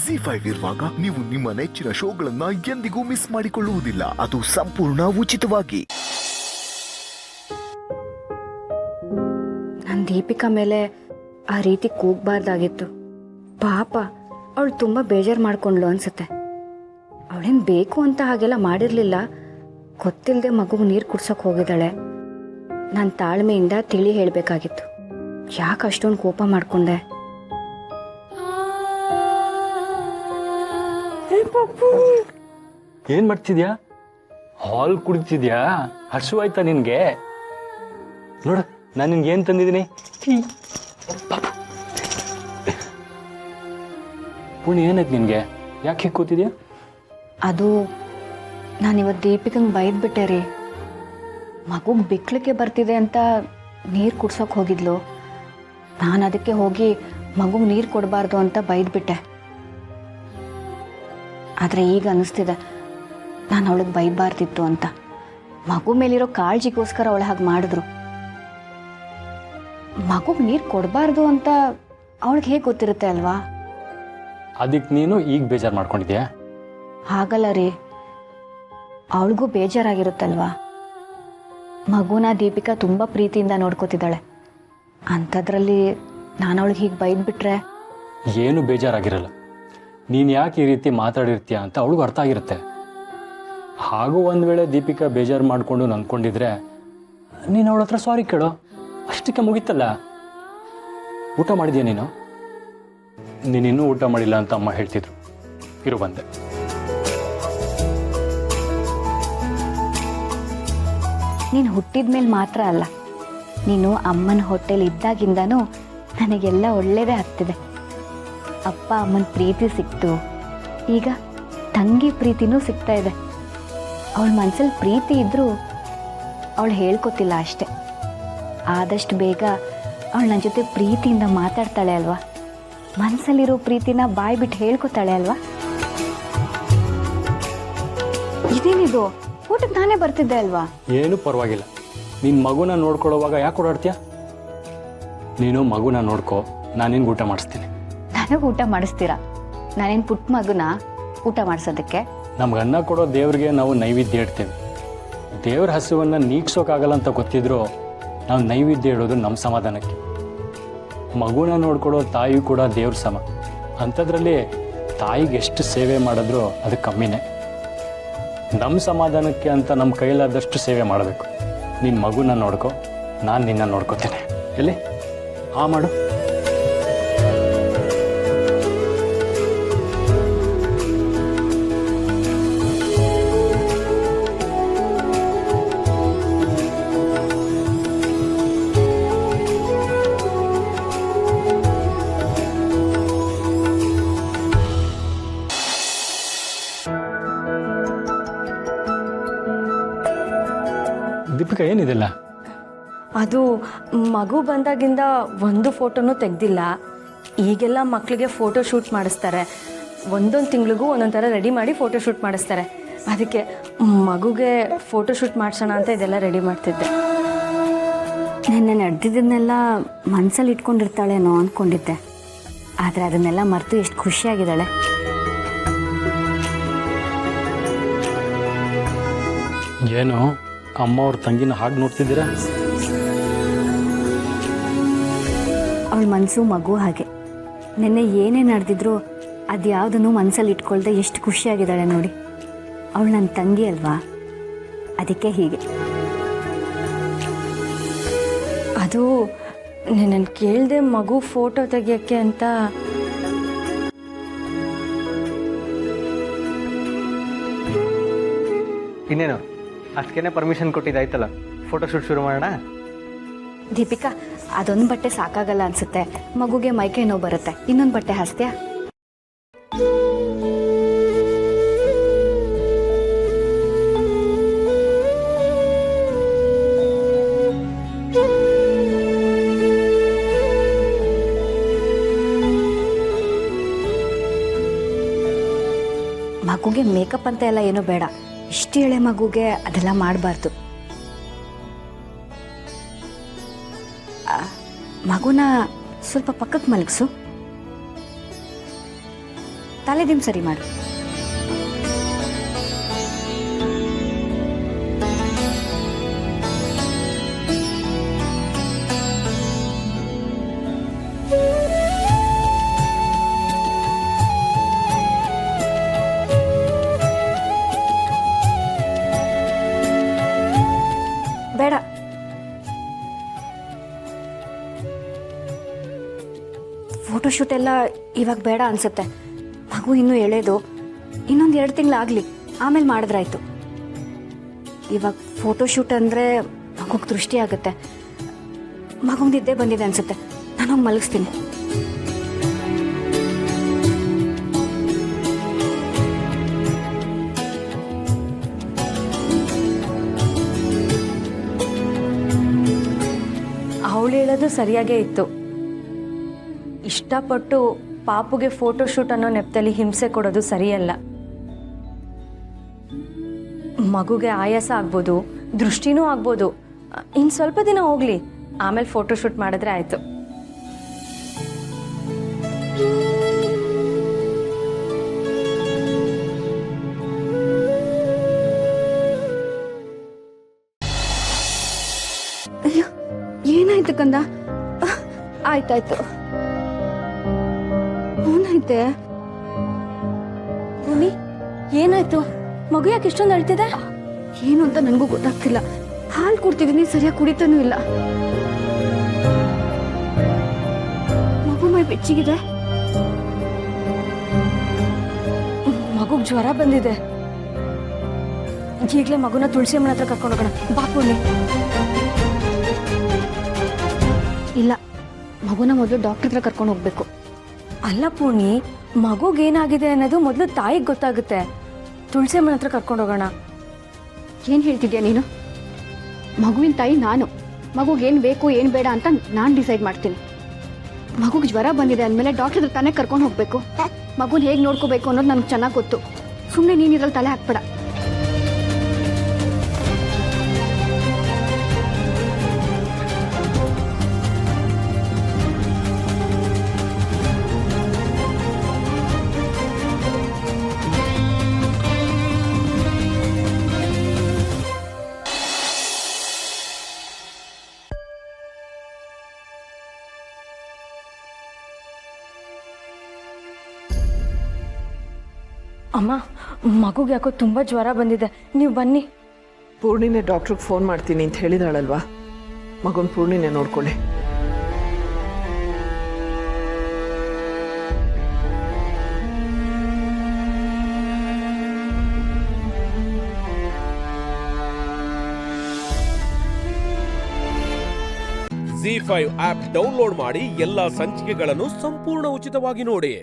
ಜಿ5 ಇರುವಾಗ ನೀವು ನಿಮ್ಮ ನೆಚ್ಚಿನ ಶೋಗಳನ್ನ ಎಂದಿಗೂ ಮಿಸ್ ಮಾಡಿಕೊಳ್ಳುವುದಿಲ್ಲ. ಅದು ಸಂಪೂರ್ಣ ಉಚಿತವಾಗಿ. ನಾನು ದೀಪಿಕಾ ಮೇಲೆ ಆ ರೀತಿ ಕೂಗಬಾರ್ದಾಗಿತ್ತು. ಪಾಪ ಅವಳು ತುಂಬ ಬೇಜಾರು ಮಾಡ್ಕೊಂಡ್ಲು ಅನ್ಸುತ್ತೆ. ಅವಳೇನು ಬೇಕು ಅಂತ ಹಾಗೆಲ್ಲ ಮಾಡಿರಲಿಲ್ಲ. ಗೊತ್ತಿಲ್ಲದೆ ಮಗುಗೆ ನೀರು ಕುಡ್ಸೋಕೆ ಹೋಗಿದ್ದಾಳೆ. ನಾನು ತಾಳ್ಮೆಯಿಂದ ತಿಳಿ ಹೇಳಬೇಕಾಗಿತ್ತು. ಯಾಕೆ ಅಷ್ಟೊಂದು ಕೋಪ ಮಾಡಿಕೊಂಡೆ? ಏನ್ ಮಾಡ್ತಿದ್ಯಾ? ಹಾಲ್ ಕುಡಿತಿದ್ಯಾ? ಹಸು ಆಯ್ತಾ ನಿನ್ಗೆ? ನೋಡ ನಾನು ನಿನ್ಗೆ ಏನ್ ತಂದಿದ್ದೀನಿ. ಪುಣ್ಯ ಏನಾಯ್ತು ನಿನ್ಗೆ? ಯಾಕೆ ಹೀಗೆ ಕೂತಿದ್ಯಾ? ಅದು ನಾನಿವತ್ತು ದೀಪಿಕಂಗೆ ಬೈದ್ಬಿಟ್ಟೆ ರೀ. ಮಗುಗೆ ಬಿಕ್ಲಿಕ್ಕೆ ಬರ್ತಿದೆ ಅಂತ ನೀರು ಕುಡ್ಸೋಕೆ ಹೋಗಿದ್ಲು. ನಾನು ಅದಕ್ಕೆ ಹೋಗಿ ಮಗುಗೆ ನೀರು ಕೊಡಬಾರ್ದು ಅಂತ ಬೈದ್ಬಿಟ್ಟೆ. ಆದರೆ ಈಗ ಅನ್ನಿಸ್ತಿದೆ ನಾನು ಅವಳಿಗೆ ಬೈಬಾರ್ದಿತ್ತು ಅಂತ. ಮಗು ಮೇಲಿರೋ ಕಾಳಜಿಗೋಸ್ಕರ ಅವಳು ಹಾಗೆ ಮಾಡಿದ್ರು. ಮಗುಗೆ ನೀರು ಕೊಡಬಾರ್ದು ಅಂತ ಅವಳಿಗೆ ಹೇಗೆ ಗೊತ್ತಿರುತ್ತೆ ಅಲ್ವಾ? ಅದಕ್ಕೆ ನೀನು ಈಗ ಬೇಜಾರು ಮಾಡ್ಕೊಂಡಿದ್ಯಾ? ಹಾಗಲ್ಲ ರೀ, ಅವಳಿಗೂ ಬೇಜಾರಾಗಿರುತ್ತಲ್ವಾ. ಮಗುನ ದೀಪಿಕಾ ತುಂಬ ಪ್ರೀತಿಯಿಂದ ನೋಡ್ಕೋತಿದ್ದಾಳೆ. ಅಂಥದ್ರಲ್ಲಿ ನಾನು ಅವಳಿಗೆ ಹೀಗೆ ಬೈದ್ಬಿಟ್ರೆ ಏನು ಬೇಜಾರಾಗಿರಲ್ಲ. ನೀನು ಯಾಕೆ ಈ ರೀತಿ ಮಾತಾಡಿರ್ತೀಯ ಅಂತ ಅವಳಿಗೂ ಅರ್ಥ ಆಗಿರುತ್ತೆ. ಹಾಗೂ ಒಂದು ವೇಳೆ ದೀಪಿಕಾ ಬೇಜಾರು ಮಾಡಿಕೊಂಡು ನಂದ್ಕೊಂಡಿದ್ರೆ ನೀನು ಅವಳ ಹತ್ರ ಸಾರಿ ಕೇಳೋ, ಅಷ್ಟಕ್ಕೆ ಮುಗೀತಲ್ಲ. ಊಟ ಮಾಡಿದ್ಯಾ ನೀನು? ನೀನಿನ್ನೂ ಊಟ ಮಾಡಿಲ್ಲ ಅಂತ ಅಮ್ಮ ಹೇಳ್ತಿದ್ರು. ಇರು ಬಂದೆ. ನೀನು ಹುಟ್ಟಿದ ಮೇಲೆ ಮಾತ್ರ ಅಲ್ಲ, ನೀನು ಅಮ್ಮನ ಹೊಟ್ಟೆಲಿ ಇದ್ದಾಗಿಂದನೂ ನನಗೆಲ್ಲ ಒಳ್ಳೇದೇ ಆಗ್ತಿದೆ. ಅಪ್ಪ ಅಮ್ಮನ ಪ್ರೀತಿ ಸಿಕ್ತು, ಈಗ ತಂಗಿ ಪ್ರೀತಿನೂ ಸಿಗ್ತಾ ಇದೆ. ಅವಳ ಮನಸ್ಸಲ್ಲಿ ಪ್ರೀತಿ ಇದ್ದರೂ ಅವಳು ಹೇಳ್ಕೊತಿಲ್ಲ ಅಷ್ಟೆ. ಆದಷ್ಟು ಬೇಗ ಅವಳು ನನ್ನ ಜೊತೆ ಪ್ರೀತಿಯಿಂದ ಮಾತಾಡ್ತಾಳೆ ಅಲ್ವಾ? ಮನಸ್ಸಲ್ಲಿರೋ ಪ್ರೀತಿನ ಬಾಯಿ ಬಿಟ್ಟು ಹೇಳ್ಕೊತಾಳೆ ಅಲ್ವಾ? ಇದೇನಿದು? ಊಟಕ್ಕೆ ನಾನೇ ಬರ್ತಿದ್ದೆ ಅಲ್ವಾ? ಏನು ಪರವಾಗಿಲ್ಲ. ನೀನು ಮಗುನ ನೋಡ್ಕೊಳ್ಳೋವಾಗ ಯಾಕೆ ಓಡಾಡ್ತೀಯ? ನೀನು ಮಗುನ ನೋಡ್ಕೋ, ನಾನು ನಿನ್ಗೆ ಊಟ ಮಾಡಿಸ್ತೀನಿ. ನನಗೆ ಊಟ ಮಾಡಿಸ್ತೀರಾ? ನಾನೇನು ಪುಟ್ಟ ಮಗುನ ಊಟ ಮಾಡಿಸೋದಕ್ಕೆ? ನಮ್ಗೆ ಅನ್ನ ಕೊಡೋ ದೇವ್ರಿಗೆ ನಾವು ನೈವೇದ್ಯ ಇಡ್ತೇವೆ. ದೇವ್ರ ಹಸುವನ್ನು ನೀಗ್ಸೋಕ್ಕಾಗಲ್ಲ ಅಂತ ಗೊತ್ತಿದ್ರು ನಾವು ನೈವೇದ್ಯ ಇಡೋದು ನಮ್ಮ ಸಮಾಧಾನಕ್ಕೆ. ಮಗುನ ನೋಡ್ಕೊಡೋ ತಾಯಿ ಕೂಡ ದೇವ್ರ ಸಮ. ಅಂಥದ್ರಲ್ಲಿ ತಾಯಿಗೆ ಎಷ್ಟು ಸೇವೆ ಮಾಡಿದ್ರೂ ಅದು ಕಮ್ಮಿನೇ. ನಮ್ಮ ಸಮಾಧಾನಕ್ಕೆ ಅಂತ ನಮ್ಮ ಕೈಲಾದಷ್ಟು ಸೇವೆ ಮಾಡಬೇಕು. ನೀನು ಮಗುನ ನೋಡ್ಕೊ, ನಾನು ನಿನ್ನ ನೋಡ್ಕೋತೇನೆ. ಎಲ್ಲಿ ಮಾಡು. ದೀಪಿಕಾ ಏನಿದೆಲ್ಲ? ಅದು ಮಗು ಬಂದಾಗಿಂದ ಒಂದು ಫೋಟೋನೂ ತೆಗೆದಿಲ್ಲ. ಈಗೆಲ್ಲ ಮಕ್ಕಳಿಗೆ ಫೋಟೋ ಶೂಟ್ ಮಾಡಿಸ್ತಾರೆ. ಒಂದೊಂದು ತಿಂಗಳಿಗೂ ಒಂದೊಂದು ಥರ ರೆಡಿ ಮಾಡಿ ಫೋಟೋ ಶೂಟ್ ಮಾಡಿಸ್ತಾರೆ. ಅದಕ್ಕೆ ಮಗುಗೆ ಫೋಟೋ ಶೂಟ್ ಮಾಡಿಸೋಣ ಅಂತ ಇದೆಲ್ಲ ರೆಡಿ ಮಾಡ್ತಿದ್ದೆ. ನೆನ್ನೆ ನಡೆದಿದ್ದನ್ನೆಲ್ಲ ಮನಸ್ಸಲ್ಲಿ ಇಟ್ಕೊಂಡಿರ್ತಾಳೇನೋ ಅಂದ್ಕೊಂಡಿದ್ದೆ. ಆದರೆ ಅದನ್ನೆಲ್ಲ ಮರೆತು ಎಷ್ಟು ಖುಷಿಯಾಗಿದ್ದಾಳೆ. ಏನು ಅಮ್ಮ ಅವ್ರ ತಂಗಿನ ಹಾಗೆ ನೋಡ್ತಿದ್ದೀರಾ? ಅವಳ ಮನಸ್ಸು ಮಗು ಹಾಗೆ. ನೆನ್ನೆ ಏನೇ ನಡೆದಿದ್ರು ಅದ್ಯಾವುದನ್ನು ಮನಸ್ಸಲ್ಲಿ ಇಟ್ಕೊಳ್ದೆ ಎಷ್ಟು ಖುಷಿಯಾಗಿದ್ದಾಳೆ ನೋಡಿ. ಅವಳು ನನ್ನ ತಂಗಿ ಅಲ್ವಾ, ಅದಕ್ಕೆ ಹೀಗೆ. ಅದು ನನ್ನ ಕೇಳಿದೆ ಮಗು ಫೋಟೋ ತೆಗಿಯೋಕ್ಕೆ ಅಂತ. ಇನ್ನೇನು ಅಷ್ಟಕ್ಕೇನೆ ಪರ್ಮಿಷನ್ ಕೊಟ್ಟಿದ್ದಾಯ್ತಲ್ಲ, ಫೋಟೋ ಶೂಟ್ ಶುರು ಮಾಡೋಣ. ದೀಪಿಕಾ, ಅದೊಂದು ಬಟ್ಟೆ ಸಾಕಾಗಲ್ಲ ಅನ್ಸುತ್ತೆ. ಮಗುಗೆ ಮೈಕೈ ನೋವು ಬರುತ್ತೆ. ಇನ್ನೊಂದು ಬಟ್ಟೆ ಹಾಸ್ತ್ಯಾ? ಮಗುಗೆ ಮೇಕಪ್ ಅಂತ ಎಲ್ಲ ಏನೂ ಬೇಡ. ಇಷ್ಟು ಎಳೆ ಮಗುಗೆ ಅದೆಲ್ಲ ಮಾಡಬಾರ್ದು. ಮಗುನ ಸ್ವಲ್ಪ ಪಕ್ಕಕ್ಕೆ ಮಲಗಿಸು. ತಲೆದಿಮ್ ಸರಿ ಮಾಡು. ಬೇಡ, ಫೋಟೋಶೂಟ್ ಎಲ್ಲ ಇವಾಗ ಬೇಡ ಅನ್ಸುತ್ತೆ. ಮಗು ಇನ್ನೂ ಎಳೆದು, ಇನ್ನೊಂದು 2 ತಿಂಗಳಾಗಲಿ, ಆಮೇಲೆ ಮಾಡಿದ್ರಾಯ್ತು. ಇವಾಗ ಫೋಟೋಶೂಟ್ ಅಂದರೆ ಮಗುಗೆ ದೃಷ್ಟಿ ಆಗುತ್ತೆ. ಮಗುಗೆ ನಿದ್ದೆ ಬಂದಿದೆ ಅನ್ಸುತ್ತೆ, ನಾನು ಹೋಗಿ ಮಲಗಿಸ್ತೀನಿ. ಅವಳು ಹೇಳೋದು ಸರಿಯಾಗೇ ಇತ್ತು. ಇಷ್ಟಪಟ್ಟು ಪಾಪುಗೆ ಫೋಟೋಶೂಟ್ ಅನ್ನೋ ನೆಪದಲ್ಲಿ ಹಿಂಸೆ ಕೊಡೋದು ಸರಿಯಲ್ಲ. ಮಗುಗೆ ಆಯಾಸ ಆಗ್ಬೋದು, ದೃಷ್ಟಿನೂ ಆಗ್ಬೋದು. ಇನ್ನು ಸ್ವಲ್ಪ ದಿನ ಹೋಗ್ಲಿ, ಆಮೇಲೆ ಫೋಟೋಶೂಟ್ ಮಾಡಿದ್ರೆ ಆಯ್ತು. ಅಯ್ಯೋ, ಏನಾಯ್ತು ಕಂದ? ಆಯ್ತಾಯ್ತು. ಏನಾಯ್ತೆ? ಭೂಮಿ, ಏನಾಯ್ತು? ಮಗು ಯಾಕೆ ಇಷ್ಟೊಂದು ಅಳ್ತಿದೆ? ಏನು ಅಂತ ನನಗೂ ಗೊತ್ತಾಗ್ತಿಲ್ಲ. ಹಾಲು ಕೊಡ್ತಿದ್ದೀನಿ, ಸರಿಯಾಗಿ ಕುಡಿತಾನೂ ಇಲ್ಲ. ಮಗು ಮೈ ಬೆಚ್ಚಿಗಿದೆ. ಮಗುಗೆ ಜ್ವರ ಬಂದಿದೆ. ಈಗಲೇ ಮಗುನ ತುಳಸಿ ಅಮ್ಮನ ಹತ್ರ ಕರ್ಕೊಂಡು ಹೋಗೋಣ ಬಾ ಪೂರ್ಣಿ. ಇಲ್ಲ, ಮಗುನ ಮೊದಲು ಡಾಕ್ಟರ್ ಹತ್ರ ಕರ್ಕೊಂಡು ಹೋಗ್ಬೇಕು. ಅಲ್ಲ ಪೂರ್ಣಿ, ಮಗುಗೇನಾಗಿದೆ ಅನ್ನೋದು ಮೊದಲು ತಾಯಿಗೆ ಗೊತ್ತಾಗುತ್ತೆ. ತುಳಸಿ ಅಮ್ಮನ ಹತ್ರ ಕರ್ಕೊಂಡು ಹೋಗೋಣ. ಏನು ಹೇಳ್ತಿದ್ಯಾ ನೀನು? ಮಗುವಿನ ತಾಯಿ ನಾನು. ಮಗುಗೇನು ಬೇಕು ಏನು ಬೇಡ ಅಂತ ನಾನು ಡಿಸೈಡ್ ಮಾಡ್ತೀನಿ. ಮಗುಗೆ ಜ್ವರ ಬಂದಿದೆ ಅಂದಮೇಲೆ ಡಾಕ್ಟರ್ ಹತ್ರ ತಾನೇ ಕರ್ಕೊಂಡು ಹೋಗ್ಬೇಕು. ಮಗುನ ಹೇಗೆ ನೋಡ್ಕೋಬೇಕು ಅನ್ನೋದು ನನಗೆ ಚೆನ್ನಾಗಿ ಗೊತ್ತು. ಸುಮ್ಮನೆ ನೀನು ಇದ್ರಲ್ಲಿ ತಲೆ ಹಾಕ್ಬೇಡ. ಅಮ್ಮ, ಮಗುಗೆ ಯಾಕೋ ತುಂಬ ಜ್ವರ ಬಂದಿದೆ, ನೀವು ಬನ್ನಿ. ಪೂರ್ಣಿನೇ ಡಾಕ್ಟ್ರಿಗೆ ಫೋನ್ ಮಾಡ್ತೀನಿ ಅಂತ ಹೇಳಿದಾಳಲ್ವಾ? ಮಗನ ಪೂರ್ಣಿನೇ ನೋಡ್ಕೊಳ್ಳಿ. ZEE5 ಆಪ್ ಡೌನ್ಲೋಡ್ ಮಾಡಿ ಎಲ್ಲಾ ಸಂಚಿಕೆಗಳನ್ನು ಸಂಪೂರ್ಣ ಉಚಿತವಾಗಿ ನೋಡಿ.